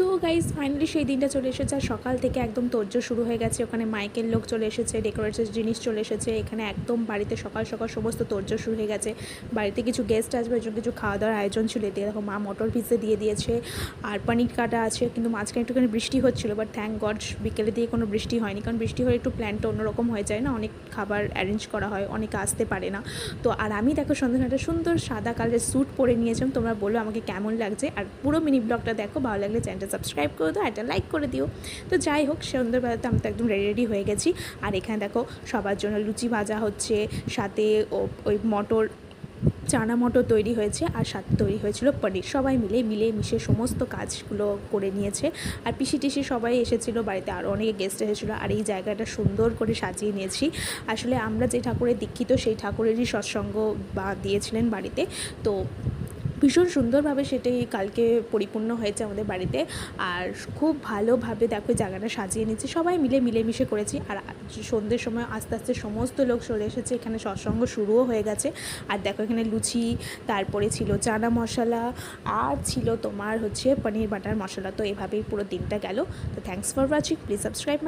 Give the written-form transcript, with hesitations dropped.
So guys finally সেই দিনটা চলে এসেছে। আর সকাল থেকে একদম তোড়জোড় শুরু হয়ে গেছে। ওখানে মাইকের লোক চলে এসেছে, ডেকোরেটেড জিনিস চলে এসেছে। এখানে একদম বাড়িতে সকাল সকাল সমস্ত তোড়জোড় শুরু হয়ে গেছে। বাড়িতে কিছু গেস্ট আসবে, ওই জন্য কিছু খাওয়া দাওয়ার আয়োজন ছিল। এদিকে দেখো মা মটর ভিজে দিয়ে দিয়েছে, আর পনির কাটা আছে। কিন্তু মাঝখানে একটুখানি বৃষ্টি হচ্ছিলো, বাট থ্যাংক গড বিকেলে দিয়ে কোনো বৃষ্টি হয়নি, কারণ বৃষ্টি হলে একটু প্ল্যানটা অন্যরকম হয়ে যায় না, অনেক খাবার অ্যারেঞ্জ করা হয়, অনেকে আসতে পারে না। তো আর আমি দেখো সন্ধ্যায় একটা সুন্দর সাদা কালারের স্যুট পরে নিয়েছিলাম। তোমরা বলো আমাকে কেমন লাগছে, আর পুরো মিনি ব্লগটা দেখো। ভালো লাগলে চ্যানেলটা সাবস্ক্রাইব করে দাও, একটা লাইক করে দিও। তো যাই হোক, সন্ধ্যাবেলাতে আমি তো একদম রেডি হয়ে গেছি। আর এখানে দেখো সবার জন্য লুচি ভাজা হচ্ছে, সাথে ওই চানা মটর তৈরি হয়েছে, আর সাথে তৈরি হয়েছিল পনির। সবাই মিলে মিশে সমস্ত কাজগুলো করে নিয়েছে। আর পিসি টিসি সবাই এসেছিলো বাড়িতে, আরও অনেকে গেস্ট এসেছিলো। আর এই জায়গাটা সুন্দর করে সাজিয়ে নিয়েছি। আসলে আমরা যে ঠাকুরের দীক্ষিত, সেই ঠাকুরেরই সৎসঙ্গ বা দিয়েছিলেন বাড়িতে। তো ভীষণ সুন্দরভাবে সেটাই কালকে পরিপূর্ণ হয়েছে আমাদের বাড়িতে। আর খুব ভালোভাবে দেখো জায়গাটা সাজিয়ে নিচ্ছি, সবাই মিলেমিশে করেছি। আর সন্ধ্যের সময় আস্তে আস্তে সমস্ত লোক চলে এসেছে, এখানে সৎসঙ্গ শুরুও হয়ে গেছে। আর দেখো এখানে লুচি, তারপরে ছিল চানা মশলা, আর ছিল তোমার হচ্ছে পনির বাটার মশলা। তো এভাবেই পুরো দিনটা গেল। তো thanks for watching, please subscribe my